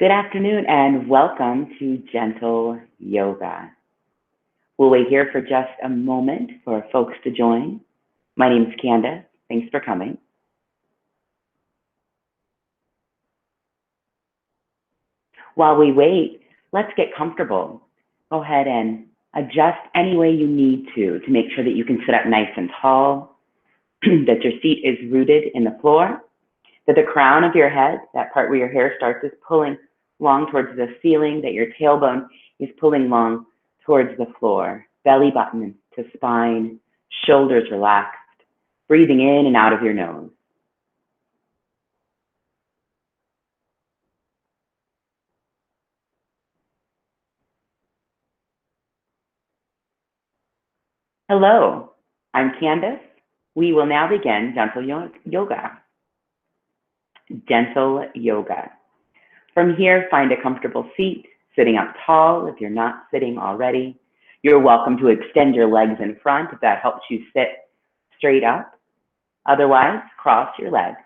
Good afternoon and welcome to Gentle Yoga. We'll wait here for just a moment for folks to join. My name is Candace. Thanks for coming. While we wait, let's get comfortable. Go ahead and adjust any way you need to make sure that you can sit up nice and tall, that your seat is rooted in the floor, that the crown of your head, that part where your hair starts, is pulling long towards the ceiling, that your tailbone is pulling long towards the floor, belly button to spine, shoulders relaxed, breathing in and out of your nose. Hello, I'm Candace. We will now begin Gentle Yoga. Gentle Yoga. From here, find a comfortable seat, sitting up tall if you're not sitting already. You're welcome to extend your legs in front if that helps you sit straight up. Otherwise, cross your legs.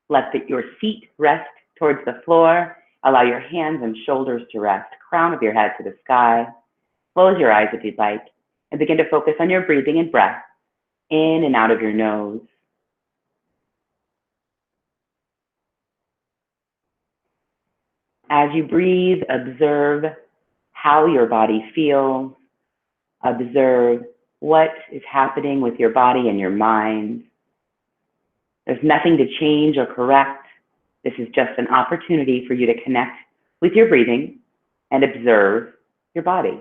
Let your feet rest towards the floor. Allow your hands and shoulders to rest, crown of your head to the sky. Close your eyes if you'd like, and begin to focus on your breathing and breath in and out of your nose. As you breathe, observe how your body feels. Observe what is happening with your body and your mind. There's nothing to change or correct. This is just an opportunity for you to connect with your breathing and observe your body.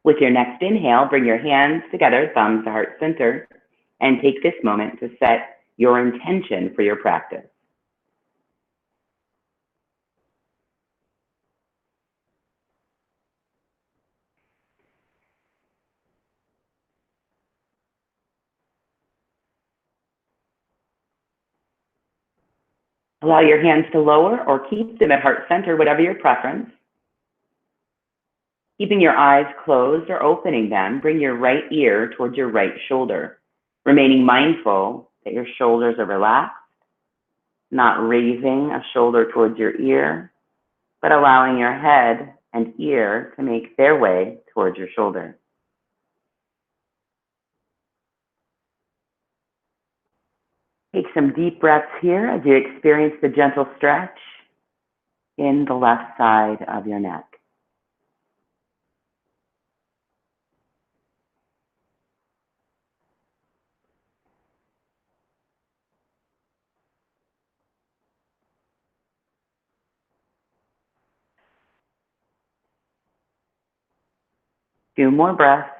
With your next inhale, bring your hands together, thumbs to heart center, and take this moment to set your intention for your practice. Allow your hands to lower or keep them at heart center, whatever your preference. Keeping your eyes closed or opening them, bring your right ear towards your right shoulder, remaining mindful that your shoulders are relaxed, not raising a shoulder towards your ear, but allowing your head and ear to make their way towards your shoulder. Take some deep breaths here as you experience the gentle stretch in the left side of your neck. Few more breaths.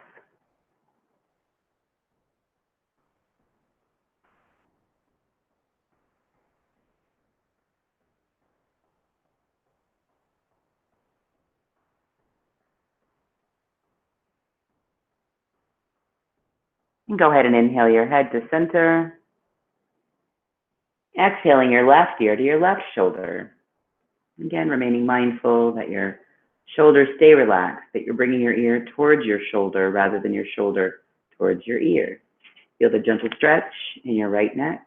And go ahead and inhale your head to center. Exhaling your left ear to your left shoulder. Again, remaining mindful that your shoulders stay relaxed, that you're bringing your ear towards your shoulder rather than your shoulder towards your ear. Feel the gentle stretch in your right neck.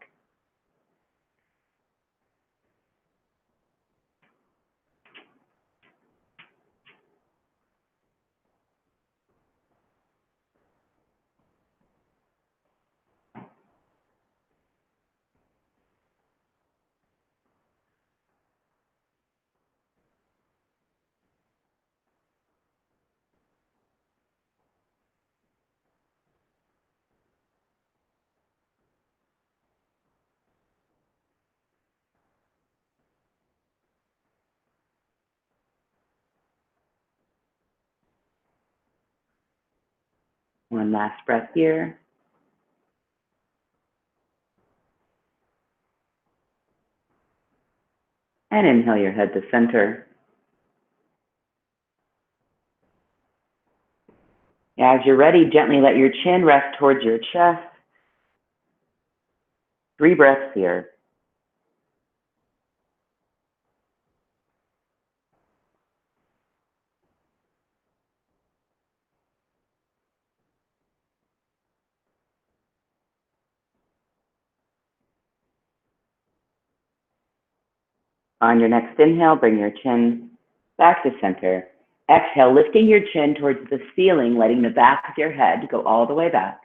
One last breath here. And inhale your head to center. As you're ready, gently let your chin rest towards your chest. 3 breaths here. On your next inhale, bring your chin back to center. Exhale, lifting your chin towards the ceiling, letting the back of your head go all the way back.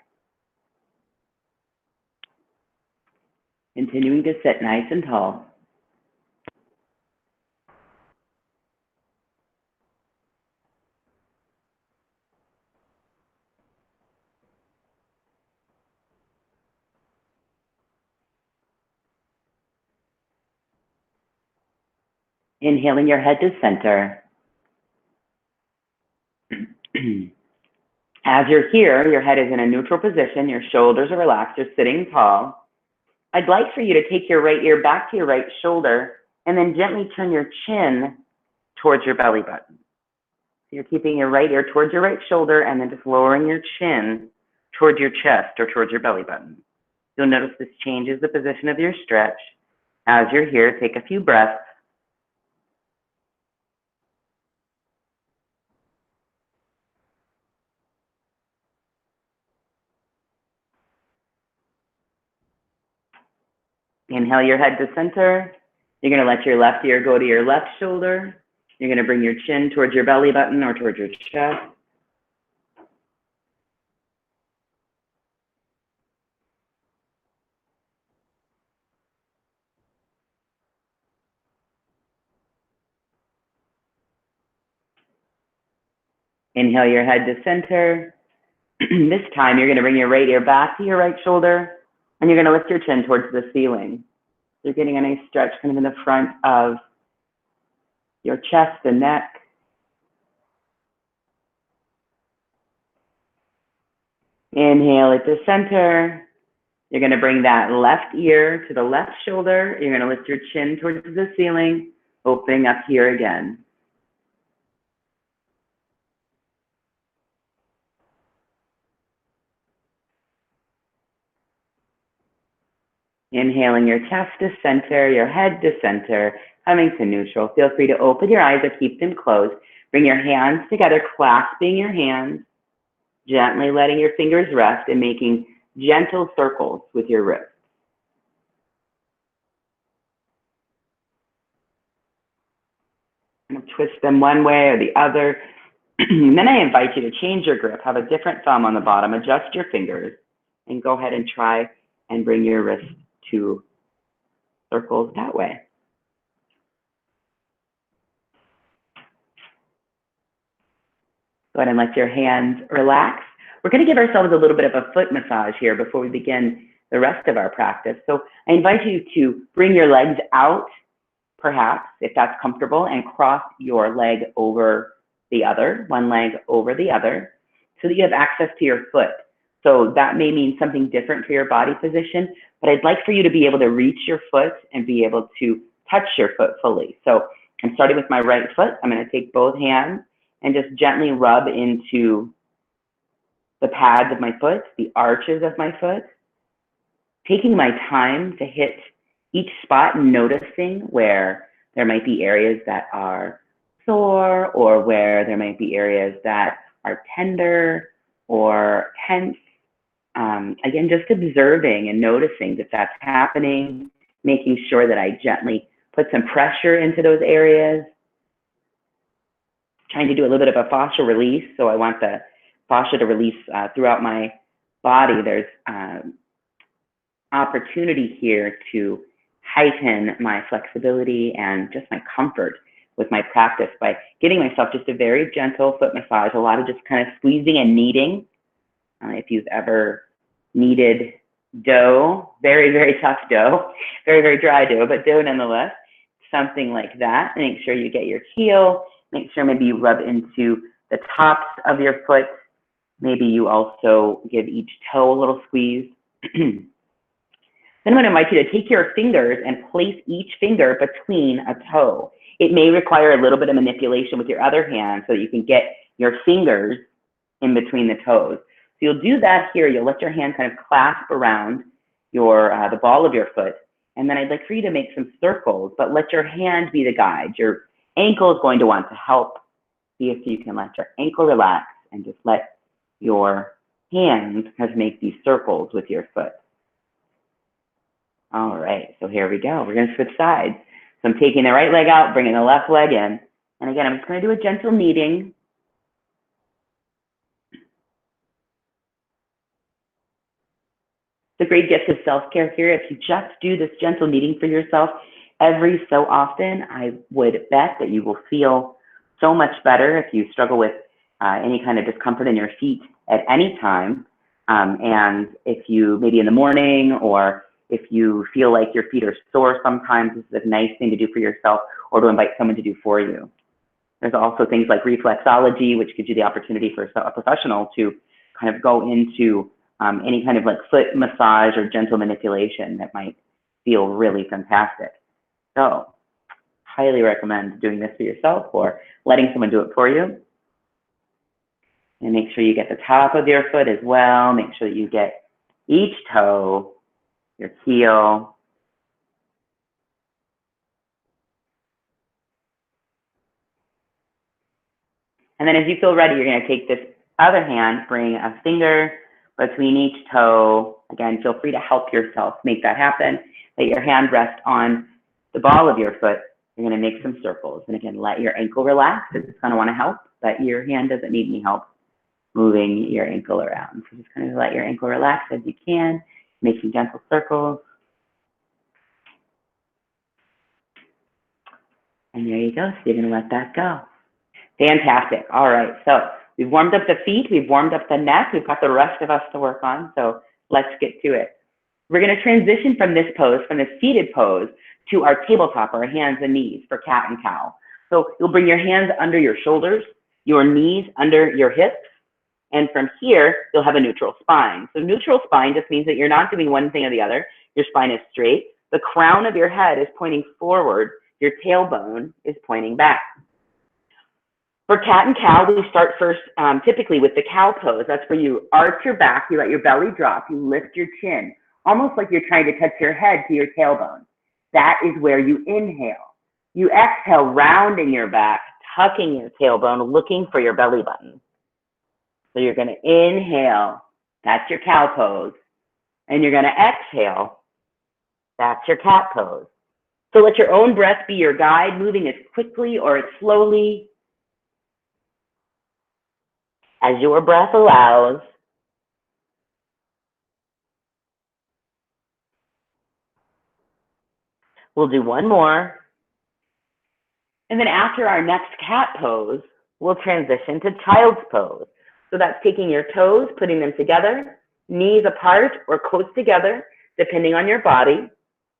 Continuing to sit nice and tall. Inhaling your head to center. As you're here, your head is in a neutral position, your shoulders are relaxed, you're sitting tall. I'd like for you to take your right ear back to your right shoulder and then gently turn your chin towards your belly button. So you're keeping your right ear towards your right shoulder and then just lowering your chin towards your chest or towards your belly button. You'll notice this changes the position of your stretch. As you're here, take a few breaths. Inhale your head to center. You're going to let your left ear go to your left shoulder. You're going to bring your chin towards your belly button or towards your chest. Inhale your head to center. This time, you're going to bring your right ear back to your right shoulder, and you're going to lift your chin towards the ceiling. You're getting a nice stretch kind of in the front of your chest and neck. Inhale at the center. You're going to bring that left ear to the left shoulder. You're going to lift your chin towards the ceiling, opening up here again. Inhaling your chest to center, your head to center, coming to neutral. Feel free to open your eyes or keep them closed. Bring your hands together, clasping your hands, gently letting your fingers rest and making gentle circles with your wrists. And twist them one way or the other. And then I invite you to change your grip, have a different thumb on the bottom, adjust your fingers, and go ahead and try and bring your wrist to circles that way. Go ahead and let your hands relax. We're going to give ourselves a little bit of a foot massage here before we begin the rest of our practice. So I invite you to bring your legs out, perhaps, if that's comfortable, and cross your leg over the other, one leg over the other, so that you have access to your foot. So that may mean something different for your body position, but I'd like for you to be able to reach your foot and be able to touch your foot fully. So I'm starting with my right foot. I'm going to take both hands and just gently rub into the pads of my foot, the arches of my foot, taking my time to hit each spot and noticing where there might be areas that are sore or where there might be areas that are tender or tense. Again, just observing and noticing that that's happening, making sure that I gently put some pressure into those areas, trying to do a little bit of a fascial release. So I want the fascia to release throughout my body. There's opportunity here to heighten my flexibility and just my comfort with my practice by giving myself just a very gentle foot massage, a lot of just kind of squeezing and kneading. If you've ever kneaded dough, very, very tough dough, very, very dry dough, but dough nonetheless, something like that. Make sure you get your heel, make sure maybe you rub into the tops of your foot. Maybe you also give each toe a little squeeze. Then I'm going to invite you to take your fingers and place each finger between a toe. It may require a little bit of manipulation with your other hand so that you can get your fingers in between the toes. So you'll do that here. You'll let your hand kind of clasp around your the ball of your foot. And then I'd like for you to make some circles, but let your hand be the guide. Your ankle is going to want to help. See if you can let your ankle relax and just let your hands kind of make these circles with your foot. All right, so here we go. We're going to switch sides. So I'm taking the right leg out, bringing the left leg in. And again, I'm just going to do a gentle kneading. It's a great gift of self-care here. If you just do this gentle kneading for yourself every so often, I would bet that you will feel so much better. If you struggle with any kind of discomfort in your feet at any time, and if you maybe in the morning, or if you feel like your feet are sore sometimes, this is a nice thing to do for yourself or to invite someone to do for you. There's also things like reflexology, which gives you the opportunity for a professional to kind of go into any kind of like foot massage or gentle manipulation that might feel really fantastic. So highly recommend doing this for yourself or letting someone do it for you. And make sure you get the top of your foot as well. Make sure that you get each toe, your heel. And then as you feel ready, you're going to take this other hand, bring a finger between each toe. Again, feel free to help yourself make that happen. Let your hand rest on the ball of your foot. You're going to make some circles. And again, let your ankle relax. It's going to want to help, but your hand doesn't need any help moving your ankle around. So just kind of let your ankle relax as you can, making gentle circles. And there you go. So you're going to let that go. Fantastic. All right. So we've warmed up the feet. We've warmed up the neck. We've got the rest of us to work on. So let's get to it. We're going to transition from this pose, from the seated pose, to our tabletop, our hands and knees for cat and cow. So you'll bring your hands under your shoulders, your knees under your hips. And from here, you'll have a neutral spine. So neutral spine just means that you're not doing one thing or the other. Your spine is straight. The crown of your head is pointing forward. Your tailbone is pointing back. For cat and cow, we start first typically with the cow pose. That's where you arch your back, you let your belly drop, you lift your chin, almost like you're trying to touch your head to your tailbone. That is where you inhale. You exhale, rounding your back, tucking your tailbone, looking for your belly button. So you're going to inhale, that's your cow pose. And you're going to exhale, that's your cat pose. So let your own breath be your guide, moving as quickly or as slowly as your breath allows. We'll do one more. And then after our next cat pose, we'll transition to child's pose. So that's taking your toes, putting them together, knees apart or close together, depending on your body,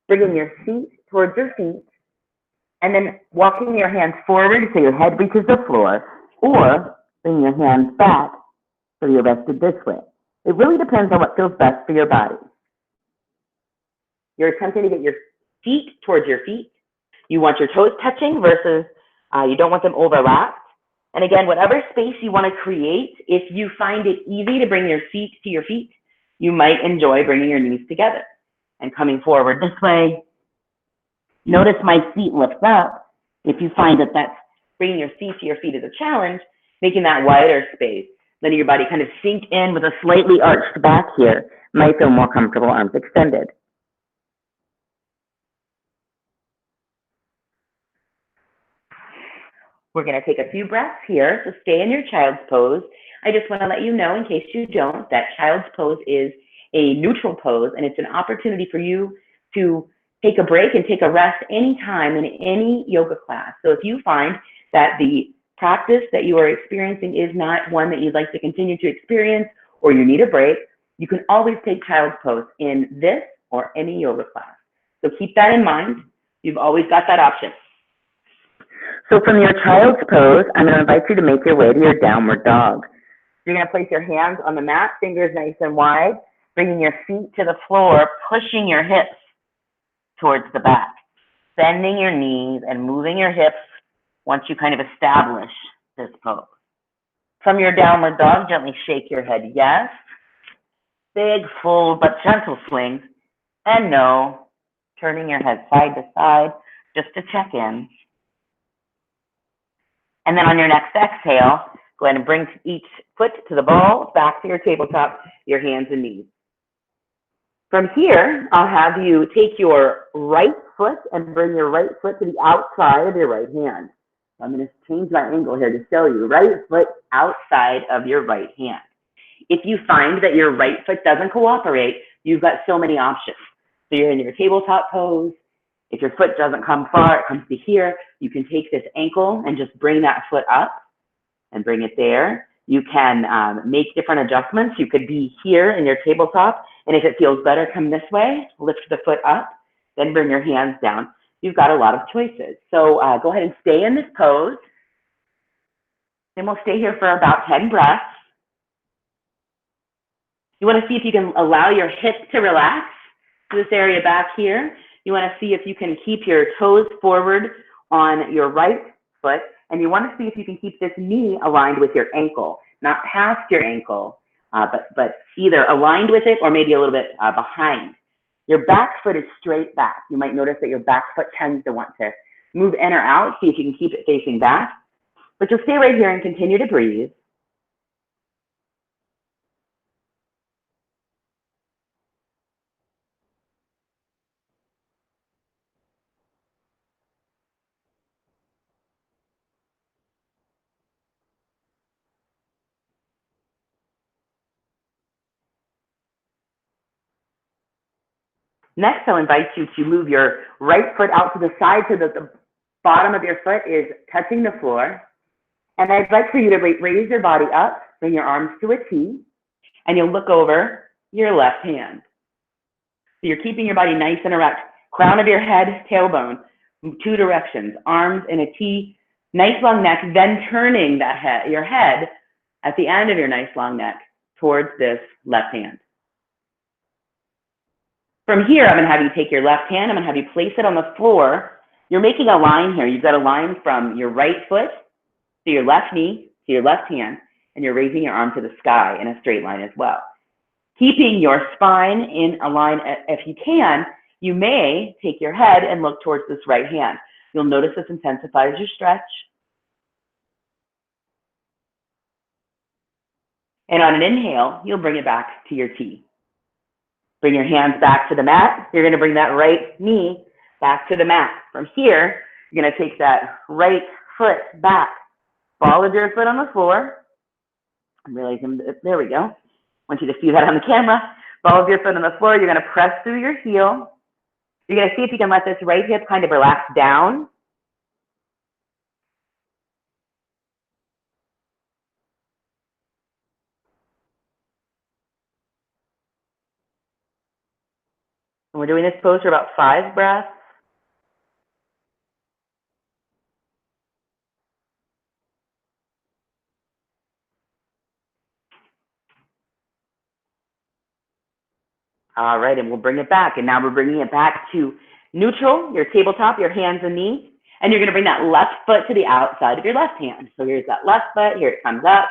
bringing your feet towards your feet, and then walking your hands forward so your head reaches the floor, or bring your hands back so you're rested this way. It really depends on what feels best for your body. You're attempting to get your feet towards your feet. You want your toes touching versus you don't want them overlapped. And again, whatever space you want to create, if you find it easy to bring your feet to your feet, you might enjoy bringing your knees together and coming forward this way. Notice my feet lift up. If you find that that's bringing your feet to your feet is a challenge, making that wider space, letting your body kind of sink in with a slightly arched back here might feel more comfortable, arms extended. We're going to take a few breaths here, so stay in your child's pose. I just want to let you know, in case you don't, that child's pose is a neutral pose, and it's an opportunity for you to take a break and take a rest anytime in any yoga class. So if you find that the practice that you are experiencing is not one that you'd like to continue to experience, or you need a break, you can always take child's pose in this or any yoga class. So keep that in mind. You've always got that option. So from your child's pose, I'm going to invite you to make your way to your downward dog. You're going to place your hands on the mat, fingers nice and wide, bringing your feet to the floor, pushing your hips towards the back, bending your knees and moving your hips once you kind of establish this pose. From your downward dog, gently shake your head yes. Big, full, but gentle swing. And no. Turning your head side to side just to check in. And then on your next exhale, go ahead and bring each foot to the ball, back to your tabletop, your hands and knees. From here, I'll have you take your right foot and bring your right foot to the outside of your right hand. I'm going to change my angle here to show you. Right foot outside of your right hand. If you find that your right foot doesn't cooperate, you've got so many options. So you're in your tabletop pose. If your foot doesn't come far, it comes to here, you can take this ankle and just bring that foot up and bring it there. You can make different adjustments. You could be here in your tabletop, and if it feels better, come this way, lift the foot up, then bring your hands down. You've got a lot of choices. So go ahead and stay in this pose. Then we'll stay here for about 10 breaths. You want to see if you can allow your hips to relax to this area back here. You want to see if you can keep your toes forward on your right foot, and you want to see if you can keep this knee aligned with your ankle, not past your ankle, but either aligned with it or maybe a little bit behind. Your back foot is straight back. You might notice that your back foot tends to want to move in or out. See if you can keep it facing back, but you'll stay right here and continue to breathe. Next, I'll invite you to move your right foot out to the side so that the bottom of your foot is touching the floor. And I'd like for you to raise your body up, bring your arms to a T, and you'll look over your left hand. So you're keeping your body nice and erect. Crown of your head, tailbone, two directions, arms in a T, nice long neck, then turning that your head at the end of your nice long neck towards this left hand. From here, I'm going to have you take your left hand. I'm going to have you place it on the floor. You're making a line here. You've got a line from your right foot to your left knee to your left hand, and you're raising your arm to the sky in a straight line as well. Keeping your spine in a line, if you can, you may take your head and look towards this right hand. You'll notice this intensifies your stretch. And on an inhale, you'll bring it back to your T. Bring your hands back to the mat. You're going to bring that right knee back to the mat. From here, you're going to take that right foot back. Ball of your foot on the floor. I'm realizing, there we go. I want you to see that on the camera. Ball of your foot on the floor. You're going to press through your heel. You're going to see if you can let this right hip kind of relax down. And we're doing this pose for about 5 breaths. All right, and we'll bring it back. And now we're bringing it back to neutral, your tabletop, your hands and knees. And you're going to bring that left foot to the outside of your left hand. So here's that left foot. Here it comes up.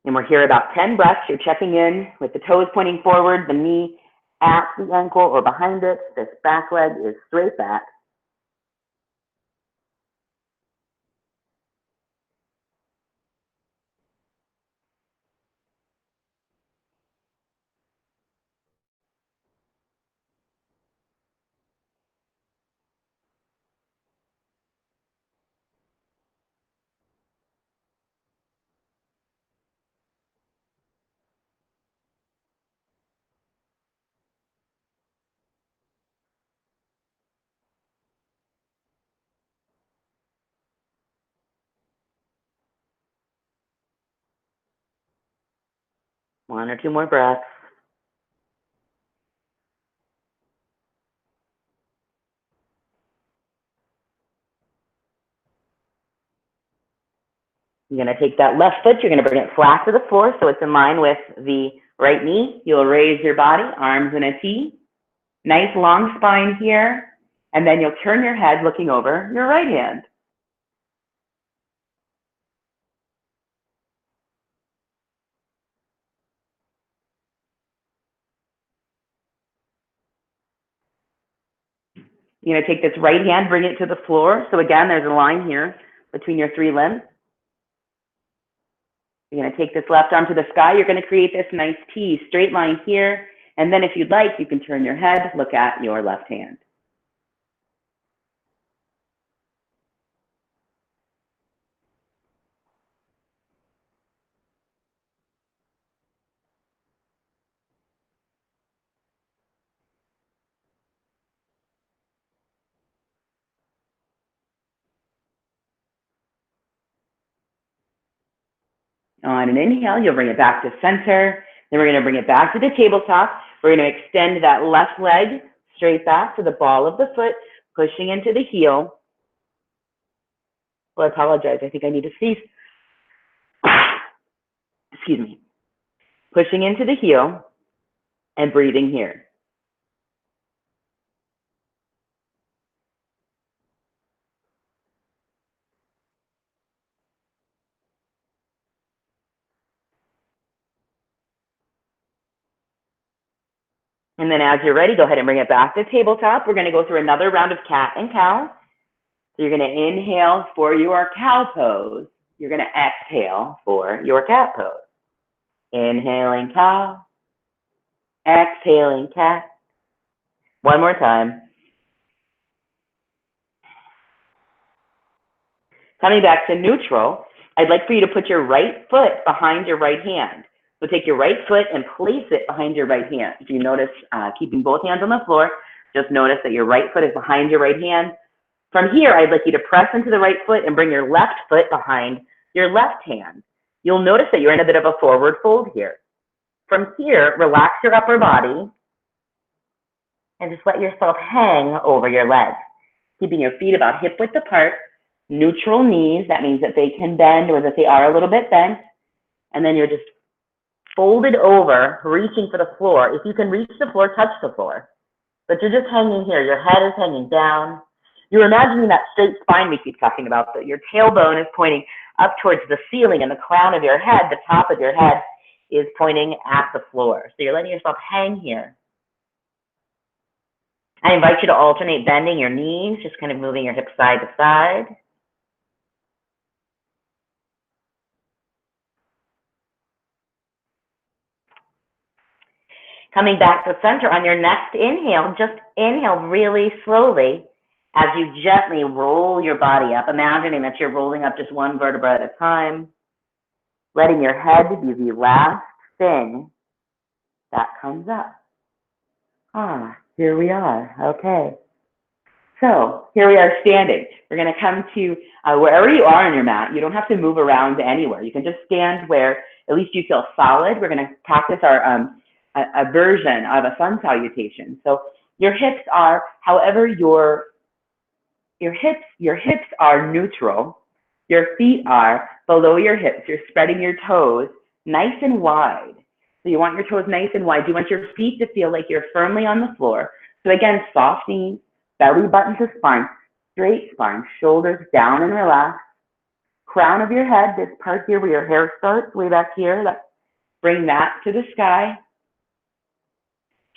And we're here about 10 breaths. You're checking in with the toes pointing forward, the knee at the ankle or behind it. This back leg is straight back. One or two more breaths. You're going to take that left foot. You're going to bring it flat to the floor so it's in line with the right knee. You'll raise your body, arms in a T. Nice long spine here. And then you'll turn your head looking over your right hand. You're going to take this right hand, bring it to the floor. So again, there's a line here between your three limbs. You're going to take this left arm to the sky. You're going to create this nice T, straight line here. And then if you'd like, you can turn your head, look at your left hand. On an inhale, you'll bring it back to center. Then we're going to bring it back to the tabletop. We're going to extend that left leg straight back to the ball of the foot, pushing into the heel. Well, I apologize. I think I need to sneeze. Excuse me. Pushing into the heel and breathing here. And then as you're ready, go ahead and bring it back to tabletop. We're going to go through another round of cat and cow. So you're going to inhale for your cow pose. You're going to exhale for your cat pose. Inhaling cow, exhaling cat. One more time. Coming back to neutral, I'd like for you to put your right foot behind your right hand. So take your right foot and place it behind your right hand. If you notice, keeping both hands on the floor, just notice that your right foot is behind your right hand. From here, I'd like you to press into the right foot and bring your left foot behind your left hand. You'll notice that you're in a bit of a forward fold here. From here, relax your upper body and just let yourself hang over your legs, keeping your feet about hip width apart. Neutral knees, that means that they can bend or that they are a little bit bent. And then you're just folded over, reaching for the floor. If you can reach the floor, touch the floor. But you're just hanging here. Your head is hanging down. You're imagining that straight spine we keep talking about, that your tailbone is pointing up towards the ceiling and the crown of your head, the top of your head is pointing at the floor. So you're letting yourself hang here. I invite you to alternate bending your knees, just kind of moving your hips side to side. Coming back to center on your next inhale, just inhale really slowly as you gently roll your body up, imagining that you're rolling up just one vertebra at a time, letting your head be the last thing that comes up. Here we are. Okay. So here we are standing. We're going to come to wherever you are on your mat. You don't have to move around anywhere. You can just stand where at least you feel solid. We're going to practice our a version of a sun salutation. So your hips are, however, your hips are neutral. Your feet are below your hips. You're spreading your toes nice and wide. So you want your toes nice and wide. You want your feet to feel like you're firmly on the floor. So again, soft knees, belly button to spine, straight spine, shoulders down and relaxed. Crown of your head, this part here where your hair starts, way back here, bring that to the sky.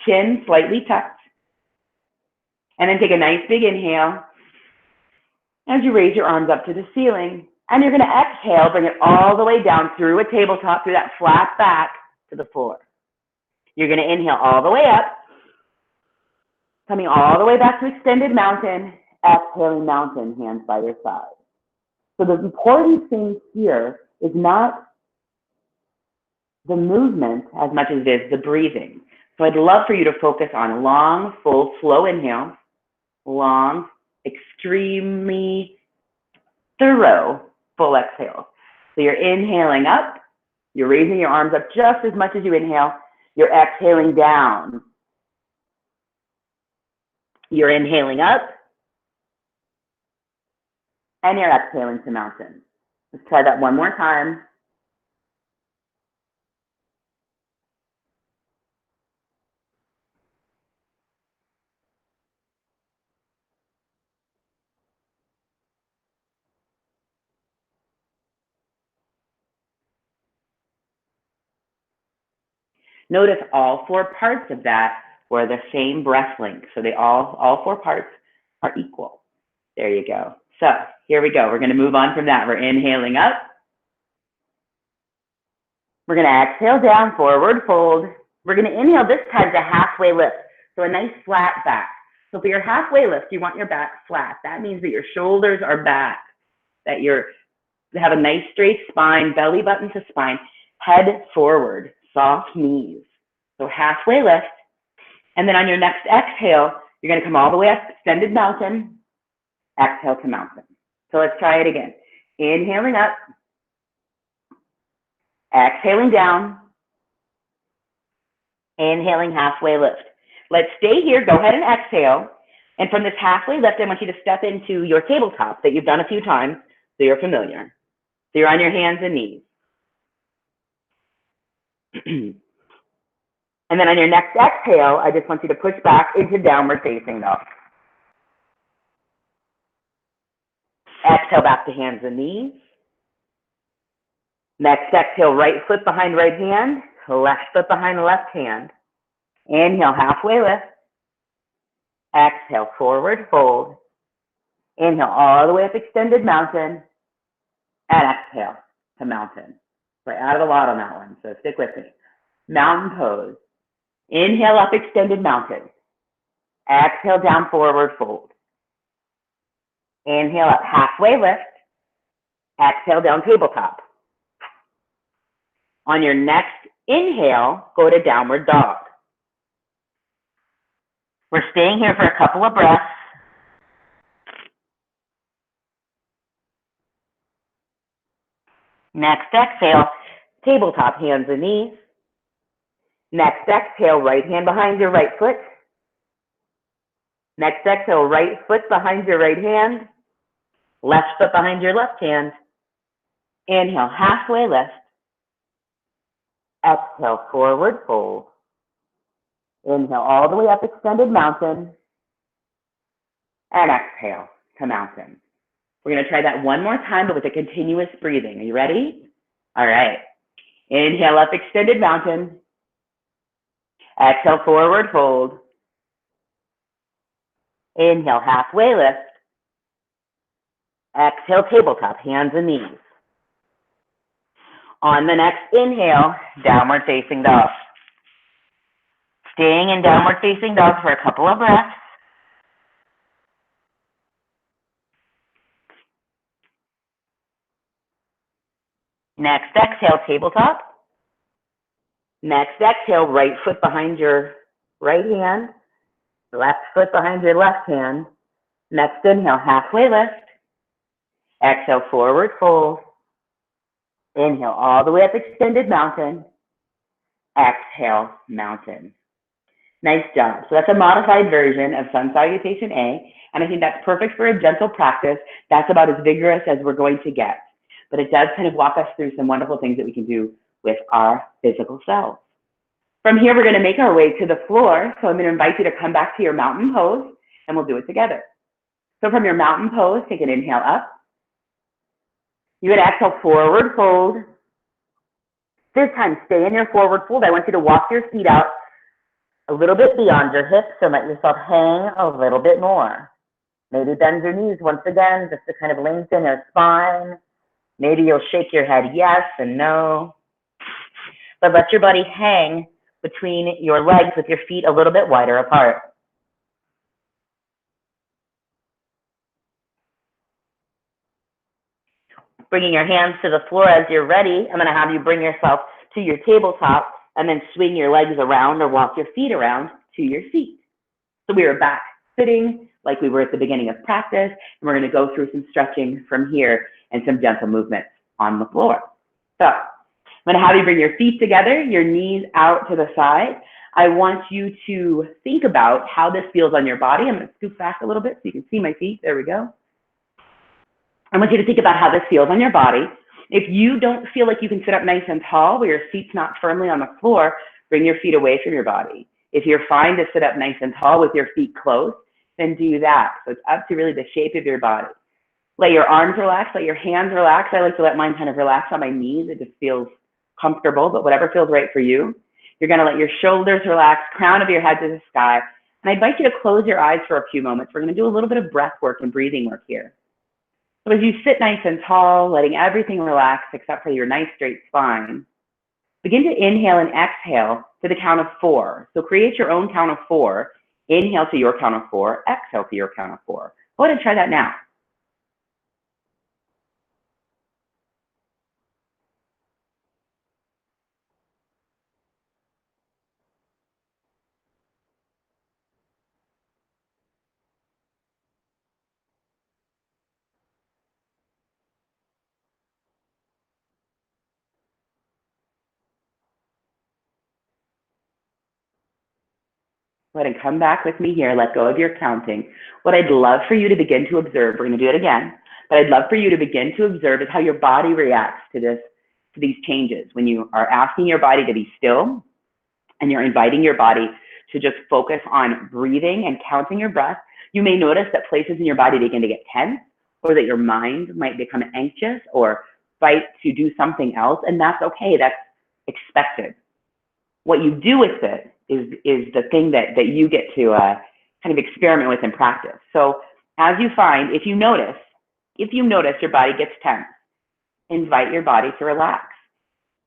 Chin slightly tucked. And then take a nice big inhale as you raise your arms up to the ceiling. And you're going to exhale, bring it all the way down through a tabletop, through that flat back to the floor. You're going to inhale all the way up, coming all the way back to extended mountain, exhaling mountain, hands by your side. So the important thing here is not the movement as much as it is the breathing. So I'd love for you to focus on long, full, slow inhale, long, extremely thorough, full exhale. So you're inhaling up, you're raising your arms up just as much as you inhale, you're exhaling down. You're inhaling up, and you're exhaling to mountain. Let's try that one more time. Notice all four parts of that were the same breath length. So they all four parts are equal. There you go. So here we go. We're going to move on from that. We're inhaling up. We're going to exhale down, forward fold. We're going to inhale this time to halfway lift. So a nice flat back. So for your halfway lift, you want your back flat. That means that your shoulders are back, that you have a nice straight spine, belly button to spine, head forward, soft knees. So halfway lift. And then on your next exhale, you're going to come all the way up, extended mountain, exhale to mountain. So let's try it again. Inhaling up, exhaling down, inhaling halfway lift. Let's stay here. Go ahead and exhale. And from this halfway lift, I want you to step into your tabletop that you've done a few times, so you're familiar. So you're on your hands and knees. And then on your next exhale, I just want you to push back into downward facing dog. Exhale back to hands and knees. Next exhale, right foot behind right hand, left foot behind the left hand. Inhale, halfway lift. Exhale, forward fold. Inhale, all the way up, extended mountain. And exhale to mountain. So I added a lot on that one, so stick with me. Mountain pose. Inhale up, extended mountain. Exhale down, forward fold. Inhale up, halfway lift. Exhale down, tabletop. On your next inhale, go to downward dog. We're staying here for a couple of breaths. Next exhale, tabletop, hands and knees. Next exhale, right hand behind your right foot. Next exhale, right foot behind your right hand. Left foot behind your left hand. Inhale, halfway lift. Exhale, forward fold. Inhale all the way up, extended mountain. And exhale to mountain. We're going to try that one more time, but with a continuous breathing. Are you ready? All right. Inhale up, extended mountain. Exhale, forward fold. Inhale, halfway lift. Exhale, tabletop, hands and knees. On the next inhale, downward facing dog. Staying in downward facing dog for a couple of breaths. Next exhale, tabletop. Next exhale, right foot behind your right hand. Left foot behind your left hand. Next inhale, halfway lift. Exhale, forward fold. Inhale all the way up, extended mountain. Exhale, mountain. Nice job. So that's a modified version of Sun Salutation A, and I think that's perfect for a gentle practice. That's about as vigorous as we're going to get. But it does kind of walk us through some wonderful things that we can do with our physical selves. From here, we're going to make our way to the floor. So I'm going to invite you to come back to your mountain pose, and we'll do it together. So from your mountain pose, take an inhale up. You're going to exhale, forward fold. This time, stay in your forward fold. I want you to walk your feet out a little bit beyond your hips, so let yourself hang a little bit more. Maybe bend your knees once again, just to kind of lengthen your spine. Maybe you'll shake your head yes and no. But let your body hang between your legs with your feet a little bit wider apart. Bringing your hands to the floor as you're ready, I'm going to have you bring yourself to your tabletop and then swing your legs around or walk your feet around to your seat. So we are back sitting like we were at the beginning of practice, and we're going to go through some stretching from here and some gentle movements on the floor. So I'm going to have you bring your feet together, your knees out to the side. I want you to think about how this feels on your body. I'm going to scoop back a little bit so you can see my feet. There we go. I want you to think about how this feels on your body. If you don't feel like you can sit up nice and tall where your feet's not firmly on the floor, bring your feet away from your body. If you're fine to sit up nice and tall with your feet closed, then do that. So it's up to really the shape of your body. Let your arms relax, let your hands relax. I like to let mine kind of relax on my knees. It just feels comfortable, but whatever feels right for you. You're going to let your shoulders relax, crown of your head to the sky. And I invite you to close your eyes for a few moments. We're going to do a little bit of breath work and breathing work here. So as you sit nice and tall, letting everything relax except for your nice straight spine, begin to inhale and exhale to the count of 4. So create your own count of 4. Inhale to your count of 4. Exhale to your count of 4. Go ahead and try that now. Go ahead and come back with me here. Let go of your counting. What I'd love for you to begin to observe, we're going to do it again, but I'd love for you to begin to observe is how your body reacts to these changes. When you are asking your body to be still and you're inviting your body to just focus on breathing and counting your breath, you may notice that places in your body begin to get tense, or that your mind might become anxious or fight to do something else, and that's okay. That's expected. What you do with it is the thing that you get to kind of experiment with and practice. So as you find, if you notice your body gets tense, invite your body to relax.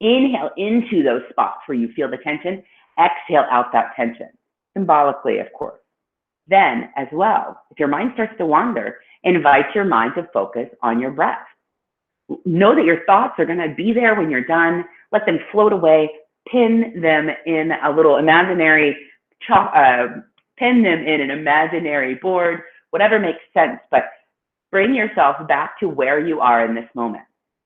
Inhale into those spots where you feel the tension. Exhale out that tension, symbolically, of course. Then, as well, if your mind starts to wander, invite your mind to focus on your breath. Know that your thoughts are going to be there when you're done. Let them float away. Pin them in a little imaginary, pin them in an imaginary board, whatever makes sense, but bring yourself back to where you are in this moment.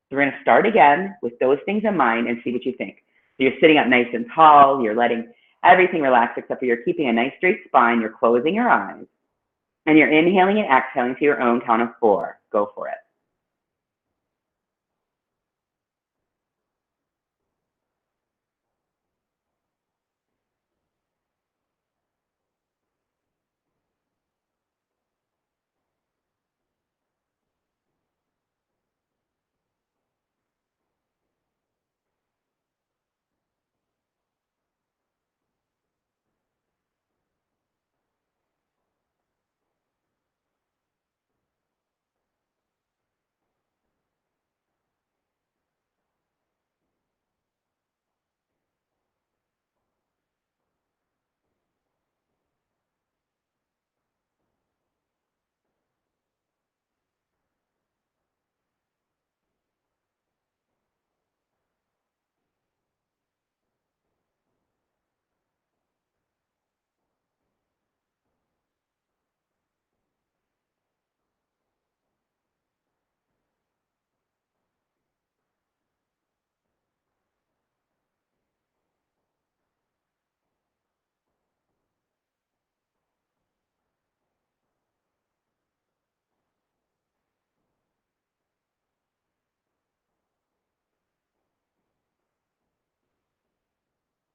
So we're going to start again with those things in mind and see what you think. So you're sitting up nice and tall. You're letting everything relax except for you're keeping a nice straight spine. You're closing your eyes. And you're inhaling and exhaling to your own count of 4. Go for it.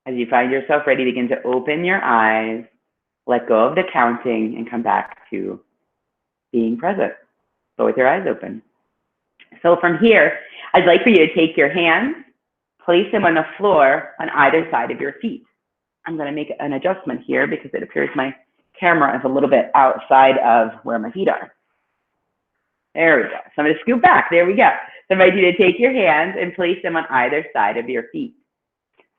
As you find yourself ready, begin to open your eyes, let go of the counting, and come back to being present. Go with your eyes open. So from here, I'd like for you to take your hands, place them on the floor on either side of your feet. I'm going to make an adjustment here because it appears my camera is a little bit outside of where my feet are. There we go. So I'm going to scoot back. There we go. So I invite you to take your hands and place them on either side of your feet.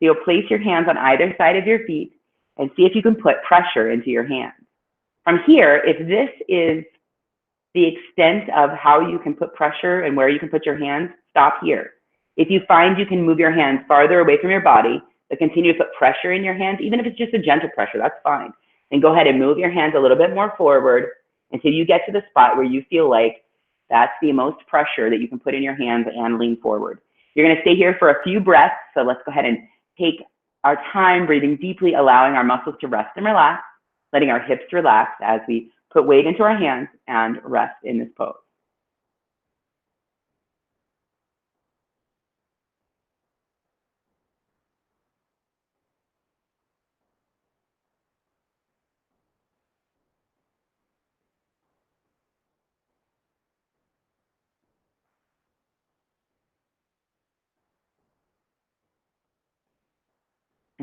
So you'll place your hands on either side of your feet and see if you can put pressure into your hands. From here, if this is the extent of how you can put pressure and where you can put your hands, stop here. If you find you can move your hands farther away from your body, but continue to put pressure in your hands, even if it's just a gentle pressure, that's fine. And go ahead and move your hands a little bit more forward until you get to the spot where you feel like that's the most pressure that you can put in your hands and lean forward. You're going to stay here for a few breaths. So let's go ahead and take our time breathing deeply, allowing our muscles to rest and relax, letting our hips relax as we put weight into our hands and rest in this pose.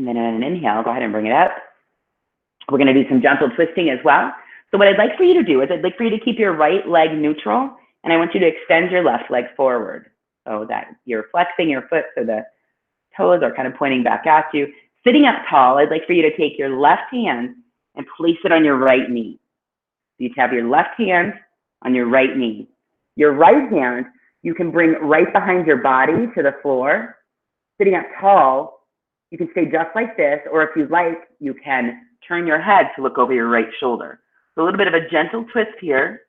And then on an inhale, go ahead and bring it up. We're going to do some gentle twisting as well. So what I'd like for you to do is I'd like for you to keep your right leg neutral, and I want you to extend your left leg forward so that you're flexing your foot so the toes are kind of pointing back at you. Sitting up tall, I'd like for you to take your left hand and place it on your right knee. So you have your left hand on your right knee. Your right hand, you can bring right behind your body to the floor. Sitting up tall, you can stay just like this, or if you'd like, you can turn your head to look over your right shoulder. So a little bit of a gentle twist here.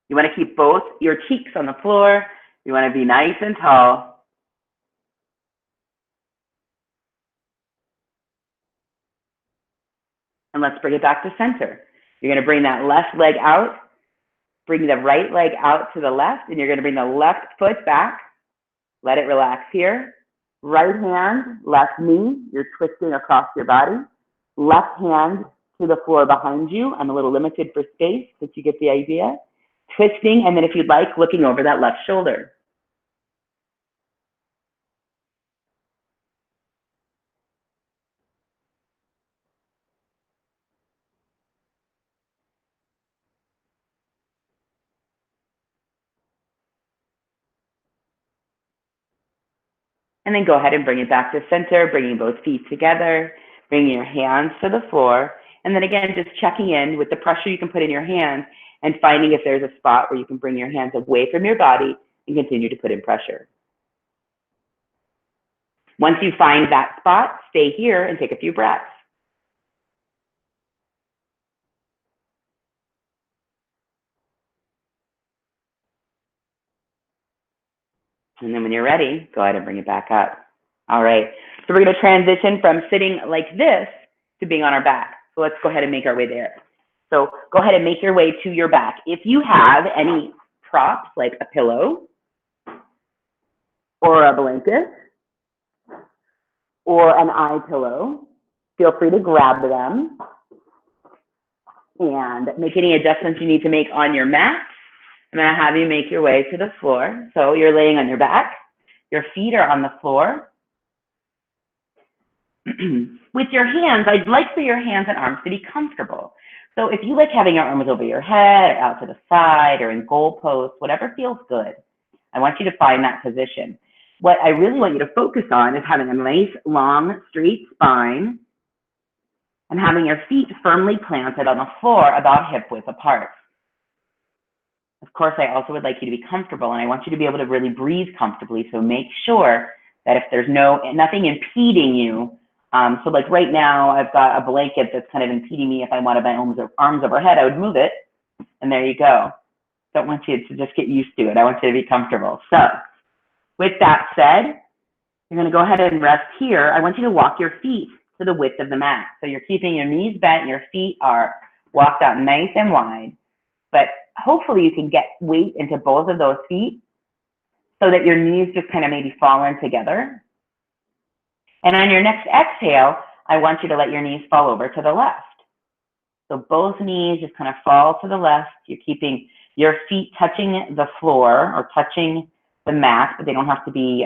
You want to keep both your cheeks on the floor. You want to be nice and tall. And let's bring it back to center. You're going to bring that left leg out, bring the right leg out to the left, and you're going to bring the left foot back. Let it relax here. Right hand, left knee, you're twisting across your body. Left hand to the floor behind you. I'm a little limited for space, but you get the idea. Twisting, and then if you'd like, looking over that left shoulder. And then go ahead and bring it back to center, bringing both feet together, bringing your hands to the floor. And then again, just checking in with the pressure you can put in your hands and finding if there's a spot where you can bring your hands away from your body and continue to put in pressure. Once you find that spot, stay here and take a few breaths. And then when you're ready, go ahead and bring it back up. All right, so we're going to transition from sitting like this to being on our back. So let's go ahead and make our way there. So go ahead and make your way to your back. If you have any props like a pillow or a blanket or an eye pillow, feel free to grab them and make any adjustments you need to make on your mat. I'm going to have you make your way to the floor. So you're laying on your back. Your feet are on the floor. With your hands, I'd like for your hands and arms to be comfortable. So if you like having your arms over your head, or out to the side, or in goal pose, whatever feels good, I want you to find that position. What I really want you to focus on is having a nice, long, straight spine and having your feet firmly planted on the floor about hip width apart. Of course, I also would like you to be comfortable, and I want you to be able to really breathe comfortably. So make sure that if there's nothing impeding you, so like right now, I've got a blanket that's kind of impeding me. If I wanted my arms overhead, I would move it, and there you go. Don't want you to just get used to it. I want you to be comfortable. So with that said, you're going to go ahead and rest here. I want you to walk your feet to the width of the mat. So you're keeping your knees bent, your feet are walked out nice and wide, but hopefully you can get weight into both of those feet so that your knees just kind of maybe fall in together. And on your next exhale, I want you to let your knees fall over to the left. So both knees just kind of fall to the left. You're keeping your feet touching the floor or touching the mat, but they don't have to be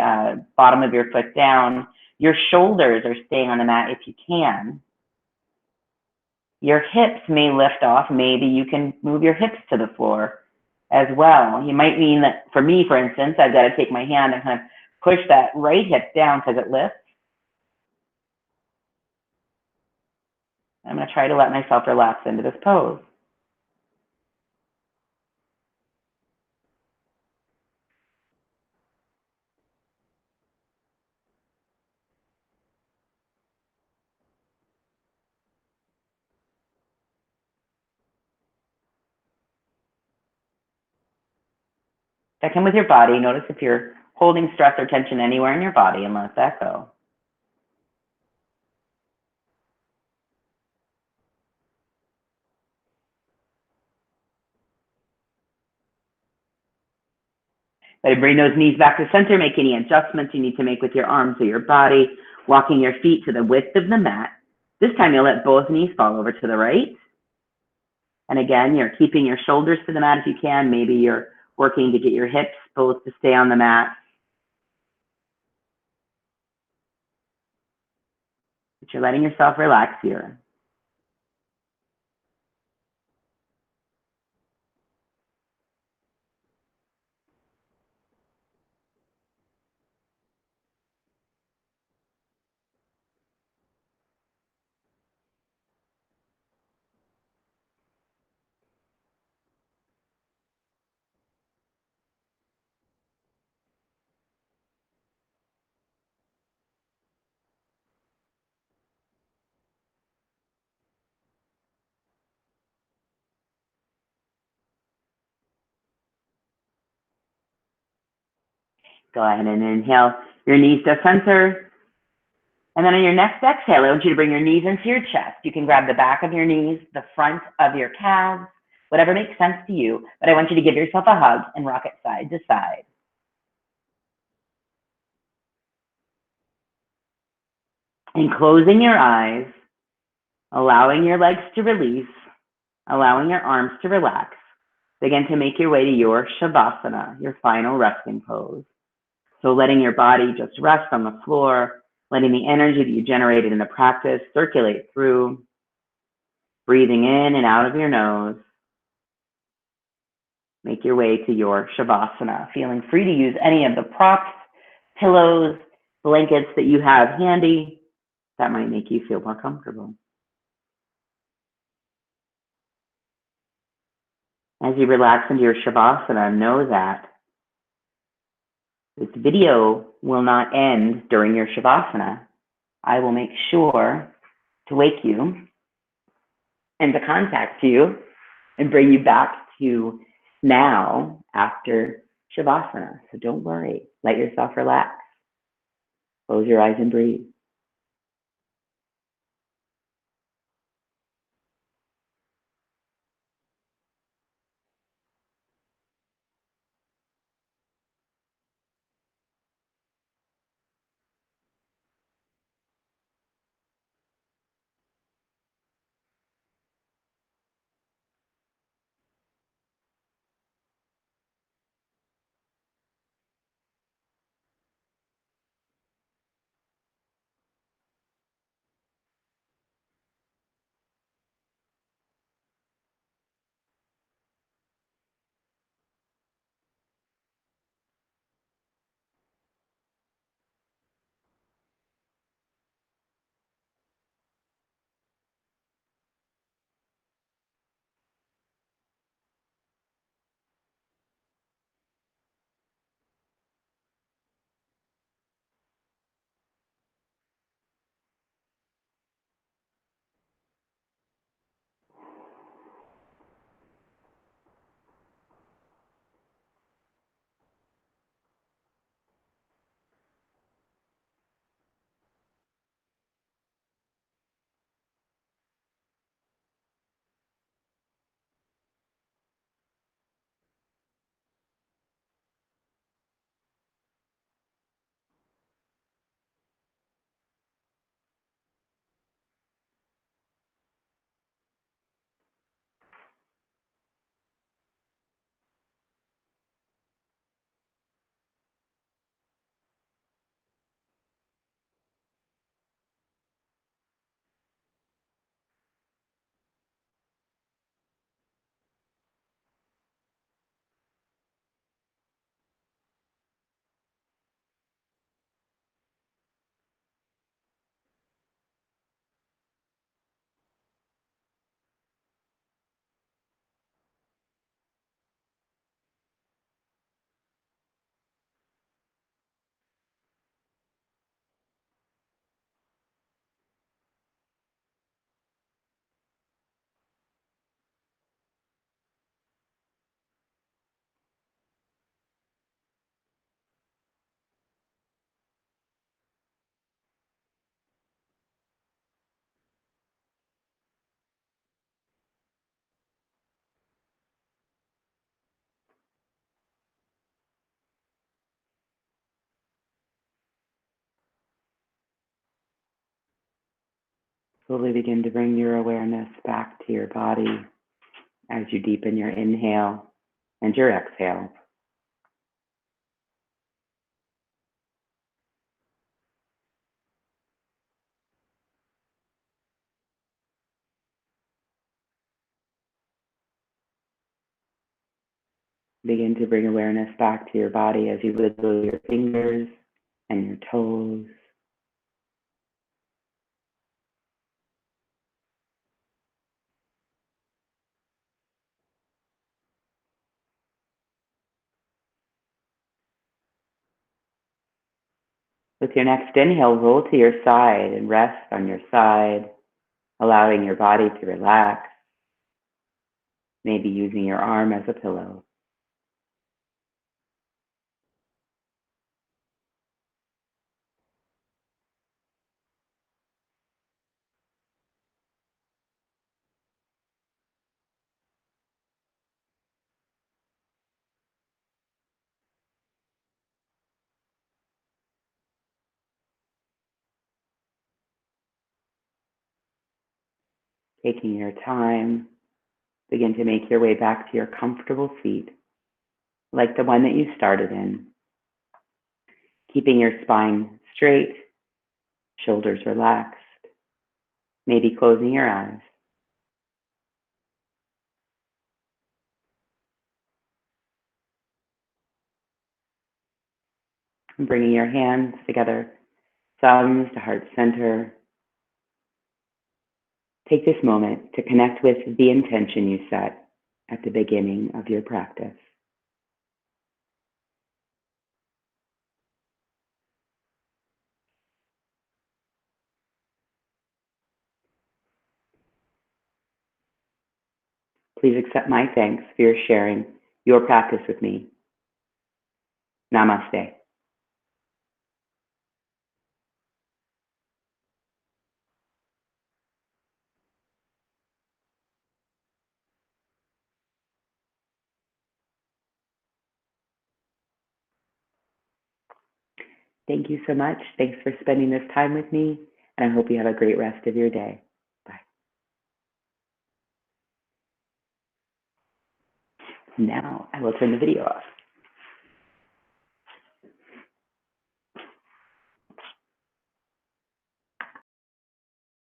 bottom of your foot down. Your shoulders are staying on the mat if you can. Your hips may lift off. Maybe you can move your hips to the floor as well. You might mean that, for me, for instance, I've got to take my hand and kind of push that right hip down because it lifts. I'm going to try to let myself relax into this pose. Check in with your body. Notice if you're holding stress or tension anywhere in your body and let that go. Let bring those knees back to center. Make any adjustments you need to make with your arms or your body. Walking your feet to the width of the mat. This time you'll let both knees fall over to the right. And again, you're keeping your shoulders to the mat if you can. Maybe you're working to get your hips both to stay on the mat. but you're letting yourself relax here. Go ahead and inhale your knees to center. And then on your next exhale, I want you to bring your knees into your chest. You can grab the back of your knees, the front of your calves, whatever makes sense to you. But I want you to give yourself a hug and rock it side to side. And closing your eyes, allowing your legs to release, allowing your arms to relax. Begin to make your way to your Shavasana, your final resting pose. So letting your body just rest on the floor, letting the energy that you generated in the practice circulate through, breathing in and out of your nose. Make your way to your Shavasana, feeling free to use any of the props, pillows, blankets that you have handy that might make you feel more comfortable. As you relax into your Shavasana, know that this video will not end during your Shavasana. I will make sure to wake you and to contact you and bring you back to now after Shavasana. So don't worry. Let yourself relax. Close your eyes and breathe. Slowly begin to bring your awareness back to your body as you deepen your inhale and your exhale. Begin to bring awareness back to your body as you wiggle your fingers and your toes. With your next inhale, roll to your side and rest on your side, allowing your body to relax, maybe using your arm as a pillow. Taking your time, begin to make your way back to your comfortable seat, like the one that you started in, keeping your spine straight, shoulders relaxed, maybe closing your eyes. And bringing your hands together, thumbs to heart center. Take this moment to connect with the intention you set at the beginning of your practice. Please accept my thanks for your sharing your practice with me. Namaste. Thank you so much. Thanks for spending this time with me, and I hope you have a great rest of your day. Bye. Now I will turn the video off.